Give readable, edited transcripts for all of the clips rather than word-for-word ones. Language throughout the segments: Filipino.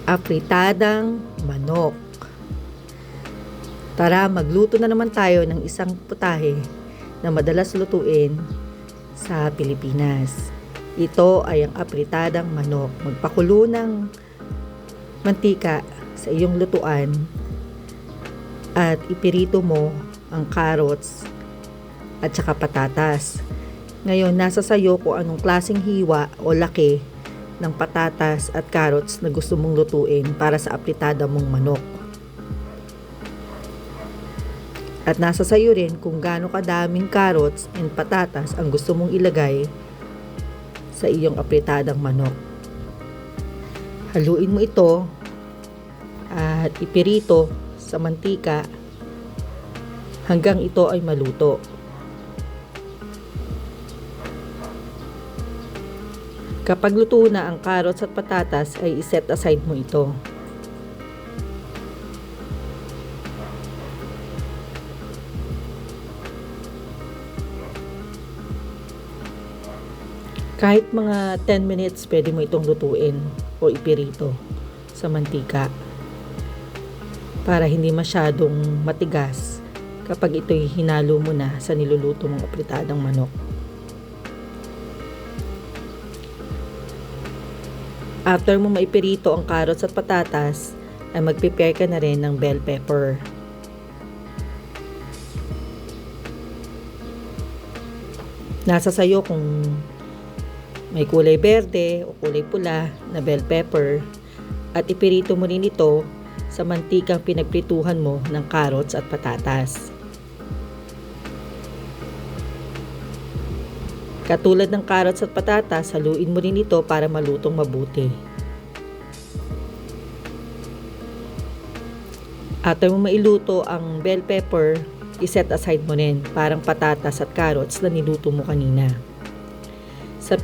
Apritadang manok. Tara, magluto na naman tayo ng isang putahe na madalas lutuin sa Pilipinas. Ito ay ang apritadang manok. Magpakulo ng mantika sa iyong lutuan at ipirito mo ang carrots at saka patatas. Ngayon, nasa sayo kung anong klaseng hiwa o laki ng patatas at carrots na gusto mong lutuin para sa apritada mong manok. At nasa sayo rin kung gaano kadaming carrots and patatas ang gusto mong ilagay sa iyong apritadang manok. Haluin mo ito at ipirito sa mantika hanggang ito ay maluto. Kapag luto na ang carrots at patatas ay iset aside mo ito. Kahit mga 10 minutes pwede mo itong lutuin o ipirito sa mantika para hindi masyadong matigas kapag ito'y hinalo mo na sa niluluto mong apritadang manok. After mo maipirito ang carrots at patatas, ay mag-prepare ka na rin ng bell pepper. Nasa sayo kung may kulay berde o kulay pula na bell pepper at ipirito mo rin ito sa mantikang pinagprituhan mo ng carrots at patatas. Katulad ng carrots at patatas, haluin mo rin ito para malutong mabuti. After mo mailuto ang bell pepper, iset aside mo rin parang patatas at carrots na niluto mo kanina. Sa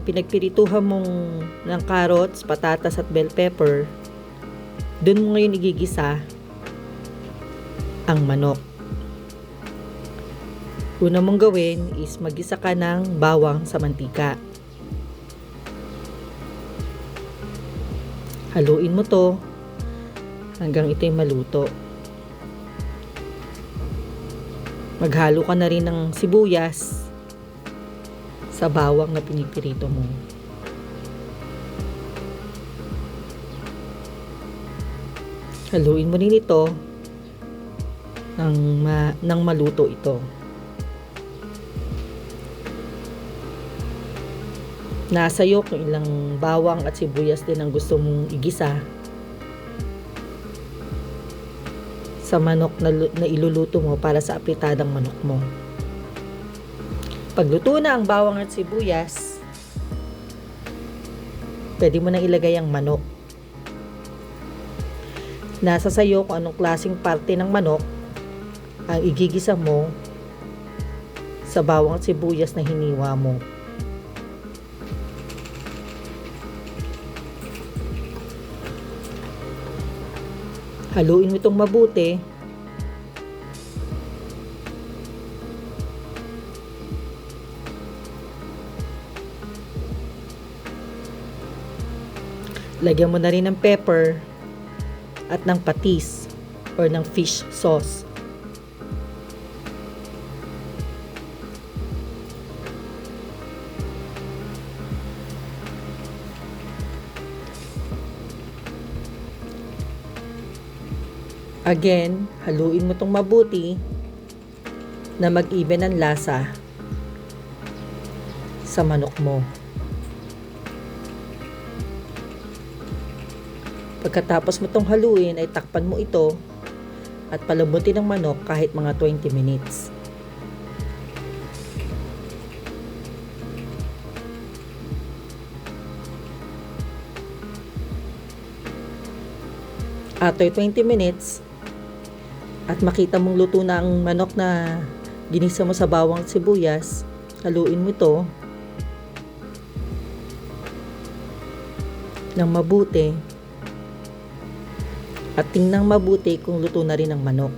pinagpirituhan mong ng carrots, patatas at bell pepper, dun mo ngayon igigisa ang manok. Una mong gawin is magisa ka ng bawang sa mantika. Haluin mo to hanggang ito'y maluto. Maghalo ka na rin ng sibuyas sa bawang na pinipirito mo. Haluin mo rin ito nang maluto ito. Nasa iyo kung ilang bawang at sibuyas din ang gusto mong igisa sa manok na iluluto mo para sa apritadang manok mo. Pagluto na ang bawang at sibuyas, pwede mo nang ilagay ang manok. Nasa sayo kung anong klaseng parte ng manok ang igigisa mo sa bawang at sibuyas na hiniwa mo. Haluin mo itong mabuti. Lagyan mo na rin ng pepper at ng patis or ng fish sauce. Again, haluin mo itong mabuti na mag-even ang lasa sa manok mo. Pagkatapos mo itong haluin ay takpan mo ito at palambutin ang manok kahit mga 20 minutes. After 20 minutes, at makita mong luto na ang manok na ginisa mo sa bawang at sibuyas, haluin mo ito ng mabuti at tingnan mabuti kung luto na rin ang manok.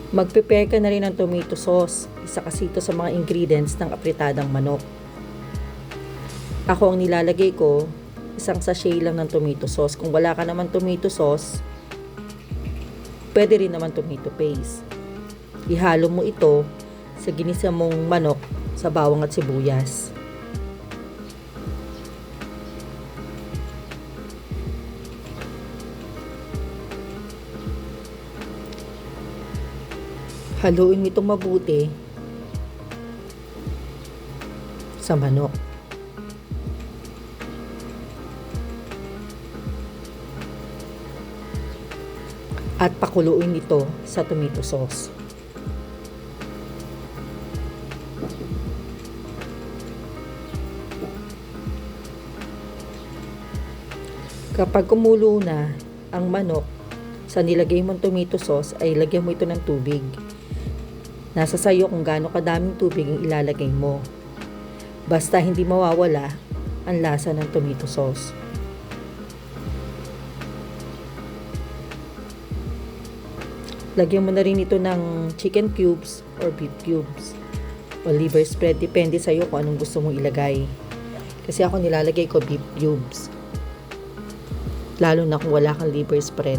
Magprepare ka na rin ng tomato sauce. Isa kasi ito sa mga ingredients ng apritadang manok. Ako ang nilalagay ko, isang sachet lang ng tomato sauce. Kung wala ka naman tomato sauce, pwede rin naman tomato paste. Ihalo mo ito sa ginisa mong manok sa bawang at sibuyas. Haluin mo itong mabuti sa manok. At pakuluin ito sa tomato sauce. Kapag kumulo na ang manok sa nilagay mong tomato sauce, ay lagyan mo ito ng tubig. Nasa sayo kung gaano kadaming tubig ang ilalagay mo. Basta hindi mawawala ang lasa ng tomato sauce. Lagyan mo na rin ito ng chicken cubes or beef cubes o liver spread. Depende sa'yo kung anong gusto mong ilagay. Kasi ako nilalagay ko beef cubes. Lalo na kung wala kang liver spread.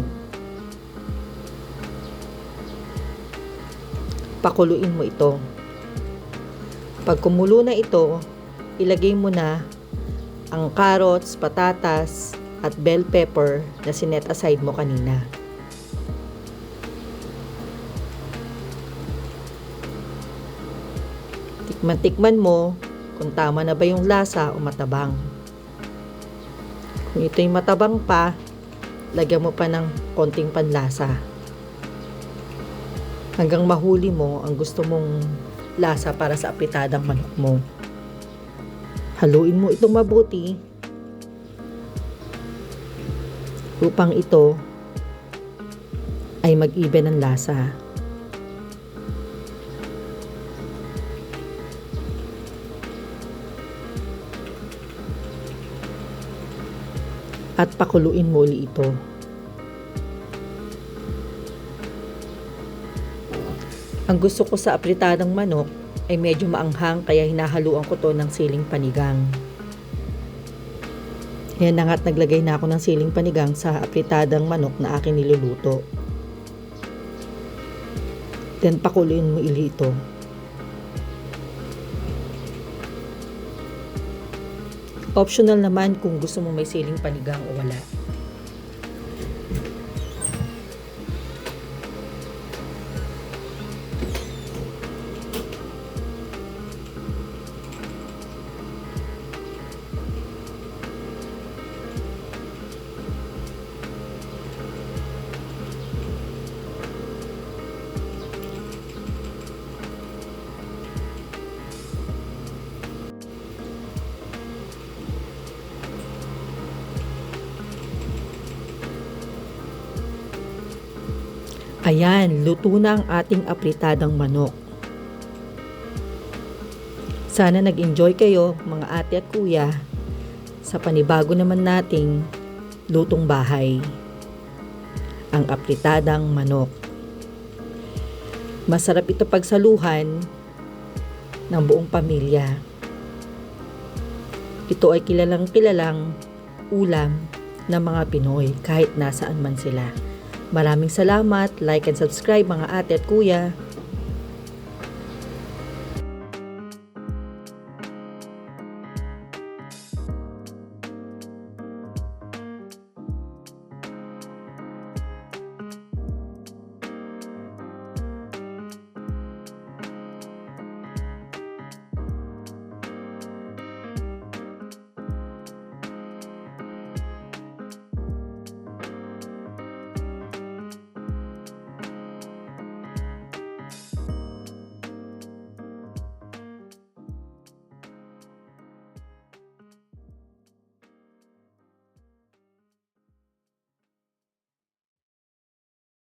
Pakuluin mo ito. Pag kumulo na ito, ilagay mo na ang carrots, patatas, at bell pepper na sinet aside mo kanina. Tikman mo kung tama na ba yung lasa o matabang. Kung ito'y matabang pa, lagyan mo pa ng konting panlasa. Hanggang mahuli mo ang gusto mong lasa para sa apritadang manok mo. Haluin mo itong mabuti upang ito ay mag-even ang lasa. At pakuluin mo ulit ito. Ang gusto ko sa apritadang manok ay medyo maanghang, kaya hinahaluan ko to ng siling panigang. Yan na nga't naglagay na ako ng siling panigang sa apritadang manok na akin niluluto. Then pakuluin mo ulit ito. Optional naman kung gusto mo may siling panigang o wala. Ayan, luto na ang ating apritadang manok. Sana nag-enjoy kayo mga ate at kuya sa panibago naman nating lutong bahay, ang apritadang manok. Masarap ito pagsaluhan ng buong pamilya. Ito ay kilalang ulam ng mga Pinoy kahit nasaan man sila. Maraming salamat, like and subscribe mga ate at kuya.